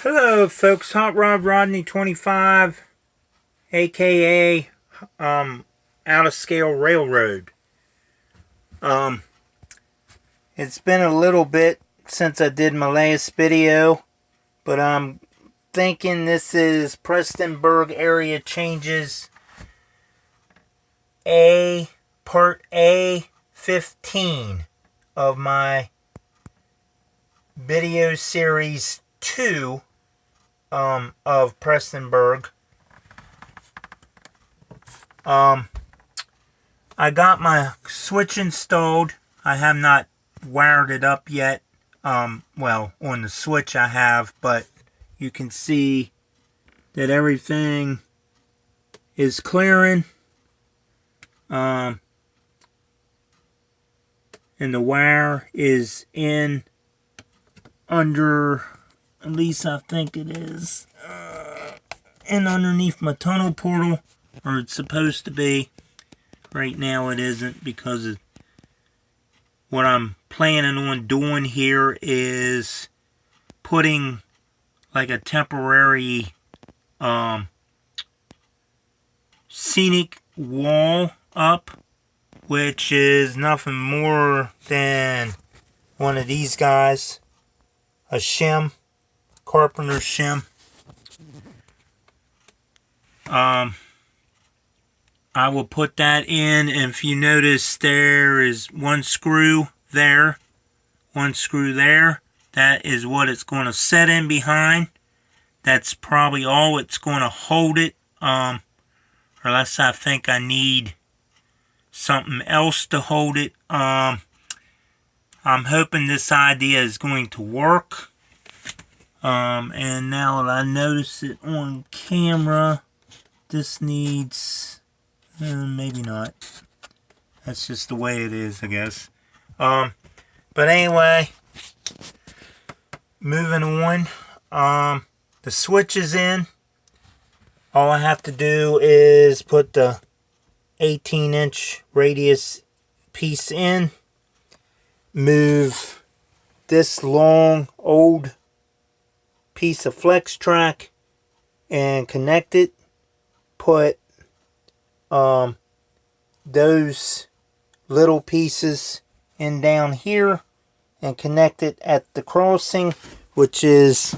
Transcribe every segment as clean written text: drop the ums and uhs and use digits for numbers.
Hello folks, Hot Rod Rodney 25, aka Out of Scale Railroad. Um it's been a little bit since I did my last video, but I'm thinking this is Prestonburg area changes part A15 of my video series 2 of Prestonburg. I got my switch installed. I have not wired it up yet. Well, on the switch I have, but you can see that everything is clearing. And the wire is in under, at least I think it is, in underneath my tunnel portal, or it's supposed to be. Right now it isn't, because of what I'm planning on doing here is putting like a temporary scenic wall up, which is nothing more than one of these guys, a shim, carpenter's shim. I will put that in, and if you notice, there is one screw there, one screw there. That is what it's going to set in behind. That's probably all it's going to hold it, unless I think I need something else to hold it. I'm hoping this idea is going to work. And now that I notice it on camera, this needs, maybe not. That's just the way it is, I guess. But anyway, moving on. The switch is in. All I have to do is put the 18-inch radius piece in, move this long old piece of flex track and connect it, put those little pieces in down here and connect it at the crossing, which is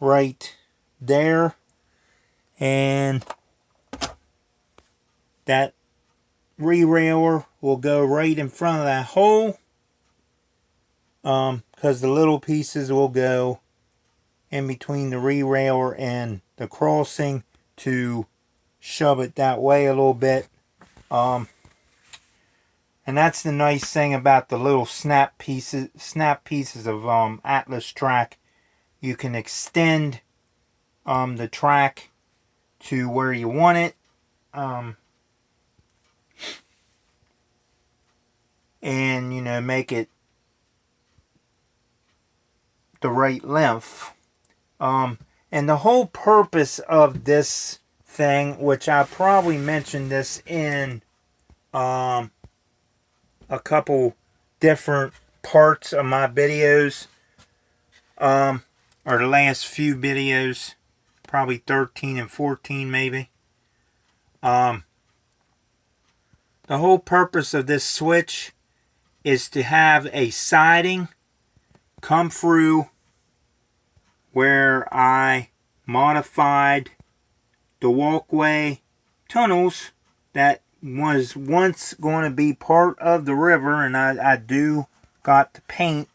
right there, and that re-railer will go right in front of that hole, because the little pieces will go in between the re-railer and the crossing to shove it that way a little bit. And that's the nice thing about the little snap pieces of Atlas track. You can extend the track to where you want it, and make it the right length. And the whole purpose of this thing, which I probably mentioned this in a couple different parts of my videos, or the last few videos, probably 13 and 14 maybe. The whole purpose of this switch is to have a siding come through where I modified the walkway tunnels that was once going to be part of the river, and I do got to paint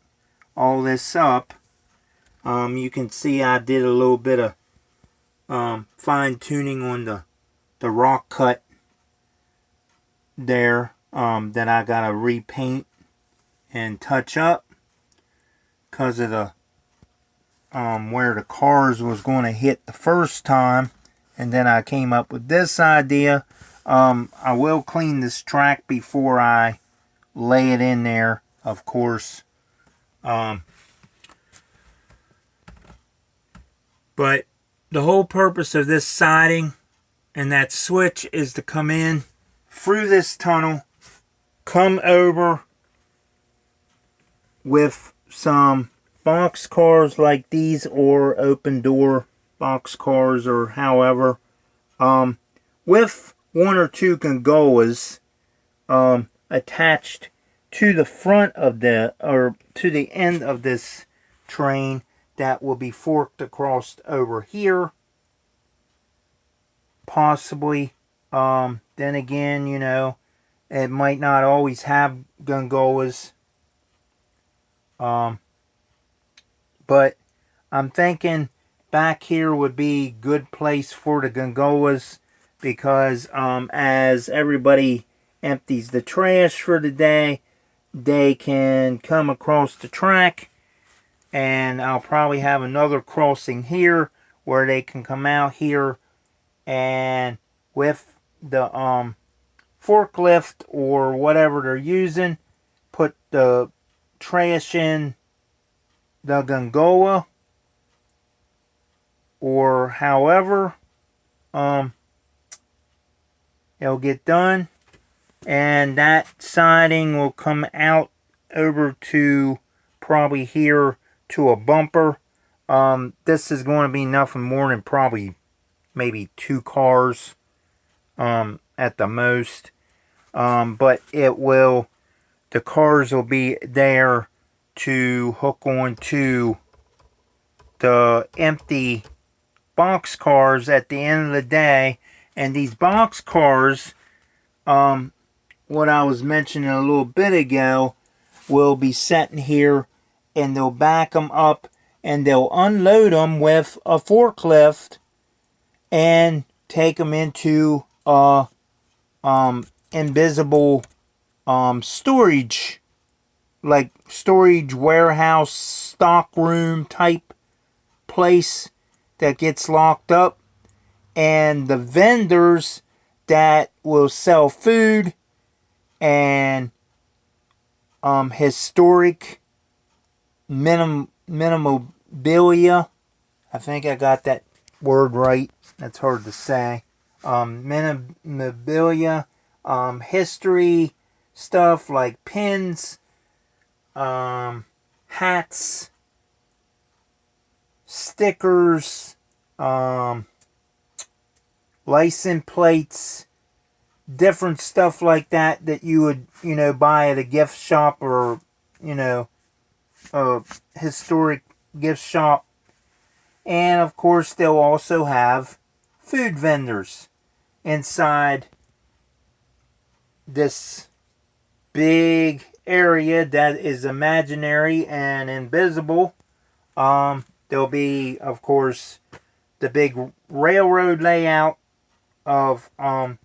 all this up. You can see I did a little bit of fine tuning on the rock cut there, that I gotta repaint and touch up because of the where the cars was going to hit the first time. And then I came up with this idea. I will clean this track before I lay it in there, of course. But the whole purpose of this siding and that switch is to come in through this tunnel, come over with some box cars like these, or open door box cars, or however, with one or two gondolas attached to the front of the, or to the end of this train, that will be forked across over here, possibly. Then again, you know, it might not always have gondolas. But I'm thinking back here would be good place for the gondolas, because as everybody empties the trash for the day, they can come across the track, and I'll probably have another crossing here where they can come out here, and with the forklift or whatever they're using, put the trash in the gondola, or however it'll get done, and that siding will come out over to probably here to a bumper. This is going to be nothing more than probably maybe 2 cars at the most, but it will, the cars will be there to hook on to the empty box cars at the end of the day. And these box cars, what I was mentioning a little bit ago, will be sitting here, and they'll back them up and they'll unload them with a forklift and take them into a invisible storage, like storage warehouse, stock room type place that gets locked up. And the vendors that will sell food and historic memorabilia, I think I got that word right, that's hard to say, memorabilia, history stuff like pins, hats, stickers, license plates, different stuff like that that you would, you know, buy at a gift shop, or, you know, a historic gift shop. And of course they'll also have food vendors inside this big area that is imaginary and invisible. There'll be, of course, the big railroad layout of the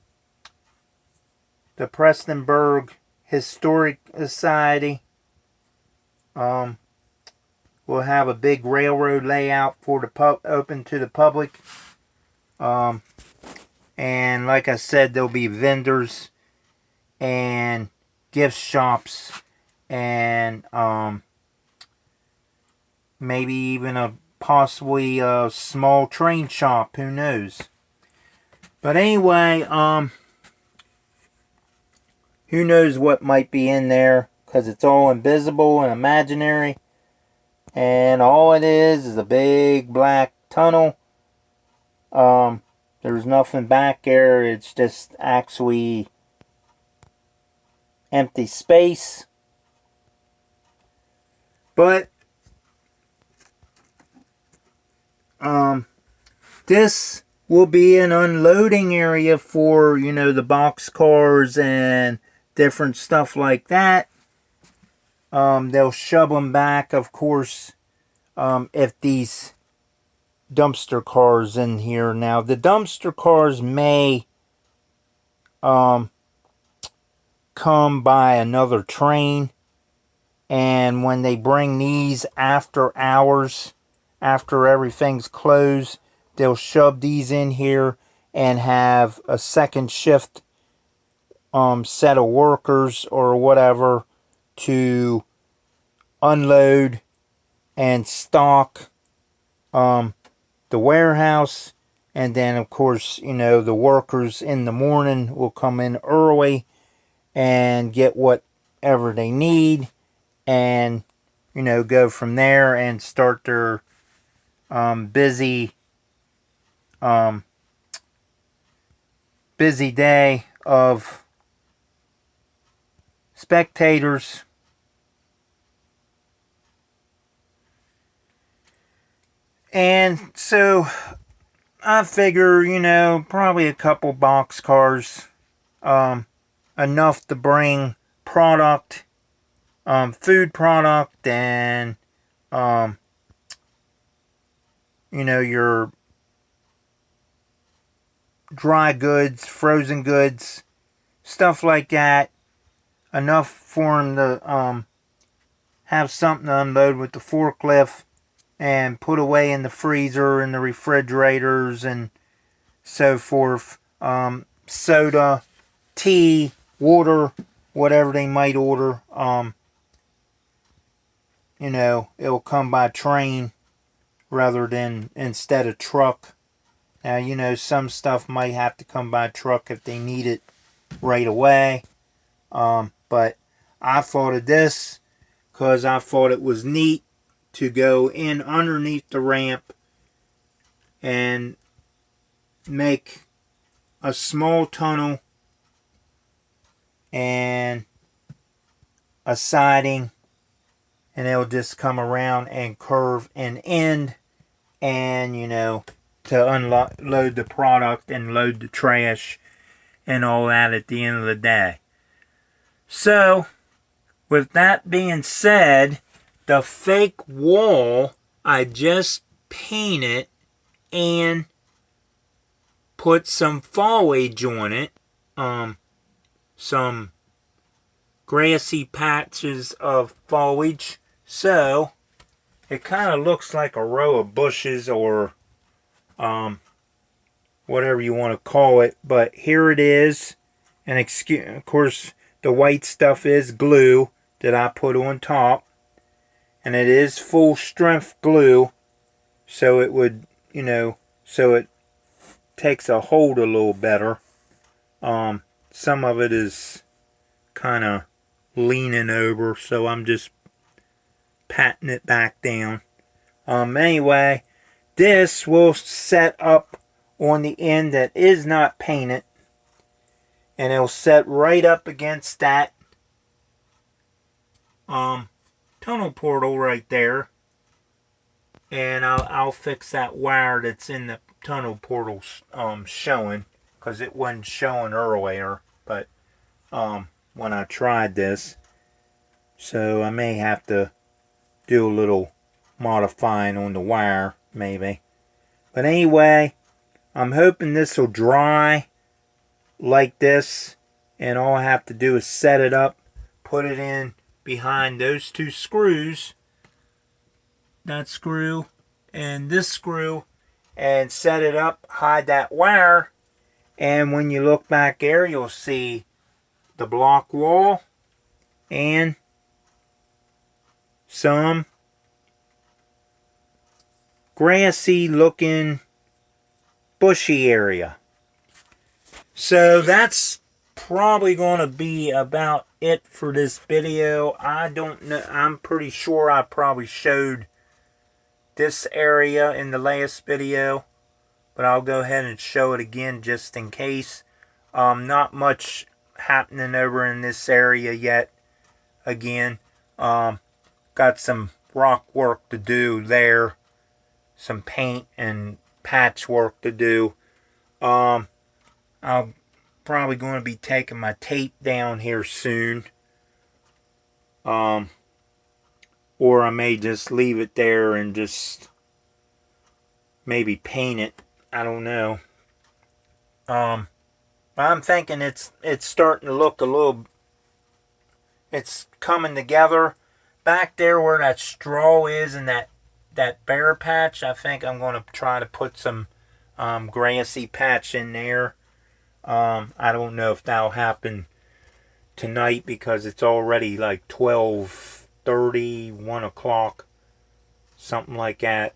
Prestonburg Historic Society. We'll have a big railroad layout for the open to the public. And like I said, there'll be vendors and gift shops, and maybe even possibly a small train shop, who knows. But anyway, who knows what might be in there, because it's all invisible and imaginary, and all it is a big black tunnel. There's nothing back there, it's just actually empty space. But this will be an unloading area for, you know, the box cars and different stuff like that. They'll shove them back, of course, if these dumpster cars in here. Now, the dumpster cars may come by another train, and when they bring these after hours, after everything's closed, they'll shove these in here and have a second shift set of workers or whatever to unload and stock the warehouse. And then, of course, you know, the workers in the morning will come in early and get whatever they need and go from there and start their busy busy day of spectators. And so I figure, probably a couple boxcars, enough to bring product, food product, and your dry goods, frozen goods, stuff like that. Enough for them to have something to unload with the forklift and put away in the freezer and the refrigerators and so forth. Soda, tea, water, whatever they might order. It'll come by train rather than instead of truck. Now, some stuff might have to come by truck if they need it right away. But I thought of this because I thought it was neat to go in underneath the ramp and make a small tunnel and a siding, and it'll just come around and curve and end, and to unload the product and load the trash and all that at the end of the day. So with that being said, the fake wall I just painted and put some foliage on it, some grassy patches of foliage, so it kind of looks like a row of bushes or whatever you want to call it. But here it is, and of course the white stuff is glue that I put on top, and it is full strength glue, so it would so it takes a hold a little better. Some of it is kind of leaning over, so I'm just patting it back down. Anyway, this will set up on the end that is not painted, and it'll set right up against that tunnel portal right there, and I'll fix that wire that's in the tunnel portal showing, because it wasn't showing earlier, but when I tried this, so I may have to do a little modifying on the wire maybe. But anyway, I'm hoping this will dry like this, and all I have to do is set it up, put it in behind those two screws, that screw and this screw, and set it up, hide that wire, and when you look back there, you'll see the block wall and some grassy looking bushy area. So that's probably going to be about it for this video. I don't know, I'm pretty sure I probably showed this area in the last video, but I'll go ahead and show it again just in case. Not much happening over in this area yet. Again, got some rock work to do there, some paint and patchwork to do. I'm probably going to be taking my tape down here soon, or I may just leave it there and just maybe paint it. I don't know. I'm thinking it's starting to look a little, it's coming together. Back there where that straw is and that bare patch, I think I'm going to try to put some grassy patch in there. I don't know if that'll happen tonight because it's already like 12:30, 1 o'clock, something like that.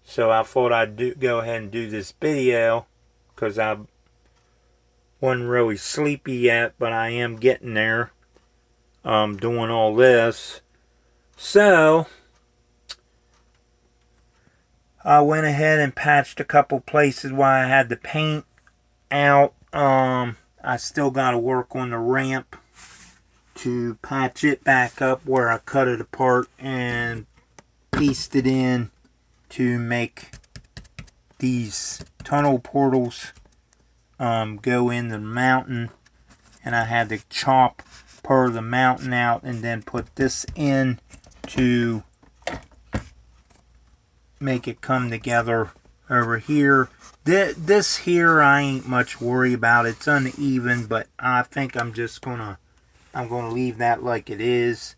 So I thought I'd go ahead and do this video because I wasn't really sleepy yet, but I am getting there. Doing all this. So I went ahead and patched a couple places where I had the paint out. I still got to work on the ramp to patch it back up where I cut it apart and pieced it in to make these tunnel portals go into the mountain. And I had to chop part of the mountain out and then put this in to make it come together over here. This here I ain't much worried about. It's uneven, but I think I'm gonna leave that like it is.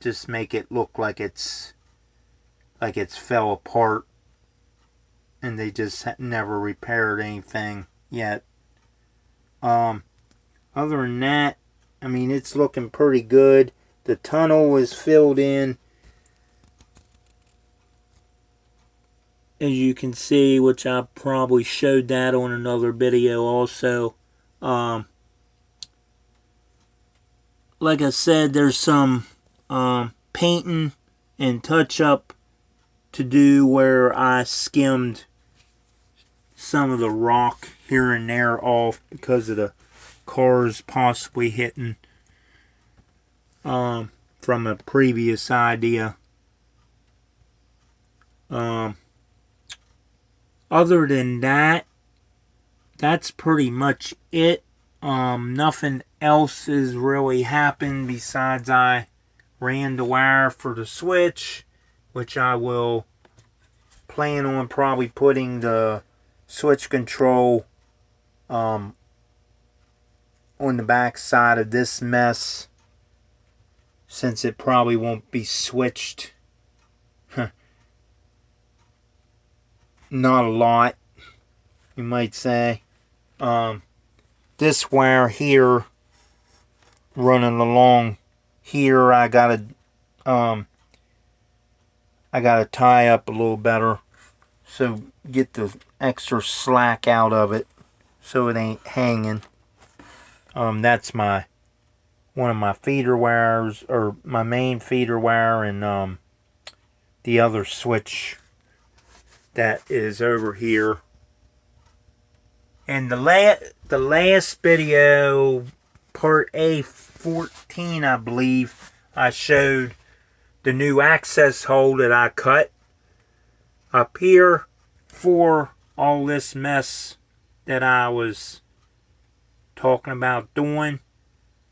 Just make it look like it's fell apart and they just never repaired anything yet. Other than that, I mean, it's looking pretty good. The tunnel is filled in, as you can see, which I probably showed that on another video also. Like I said, there's some painting and touch up to do where I skimmed some of the rock here and there off because of the cars possibly hitting from a previous idea. Other than that, that's pretty much it. Nothing else has really happened besides I ran the wire for the switch, which I will plan on probably putting the switch control on the back side of this mess, since it probably won't be switched not a lot, you might say. This wire here running along here, I gotta tie up a little better, so get the extra slack out of it so it ain't hanging. That's one of my feeder wires, or my main feeder wire, and the other switch that is over here. And the last video, part A15, I believe, I showed the new access hole that I cut up here for all this mess that I was talking about doing.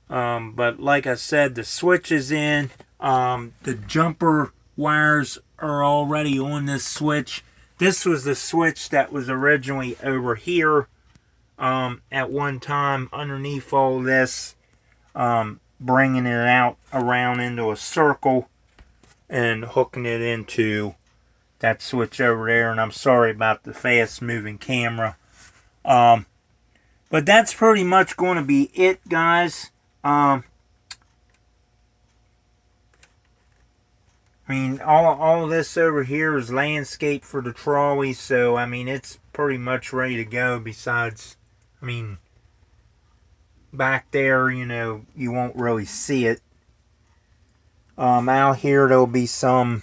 But like I said, the switch is in. The jumper wires are already on this switch. This was the switch that was originally over here at one time underneath all this, bringing it out around into a circle and hooking it into that switch over there. And I'm sorry about the fast moving camera. But that's pretty much going to be it, guys. I mean, all this over here is landscape for the trolley, so, I mean, it's pretty much ready to go. Besides, I mean, back there, you know, you won't really see it. Out here, there'll be some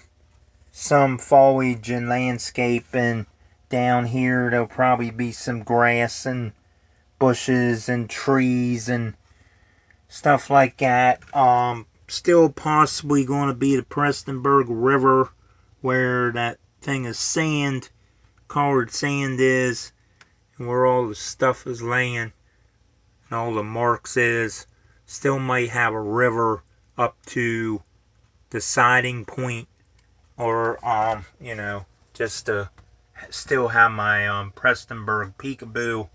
foliage and landscape, and down here, there'll probably be some grass and bushes and trees and stuff like that. Still possibly going to be the Prestonburg River, where that thing of sand, colored sand is, and where all the stuff is laying, and all the marks is. Still might have a river up to the siding point, or, you know, just to still have my Prestonburg peekaboo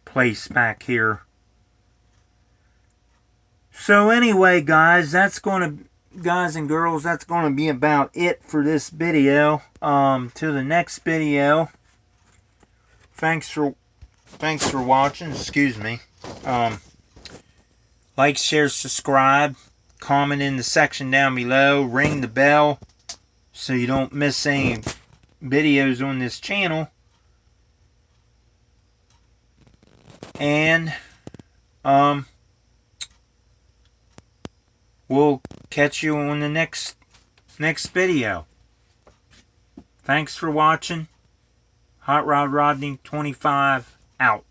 place back here. So anyway, guys, guys and girls, that's gonna be about it for this video. To the next video. Thanks for watching. Excuse me. Like, share, subscribe, comment in the section down below, ring the bell so you don't miss any videos on this channel. And We'll catch you on the next video. Thanks for watching. Hot Rod Rodney 25 out.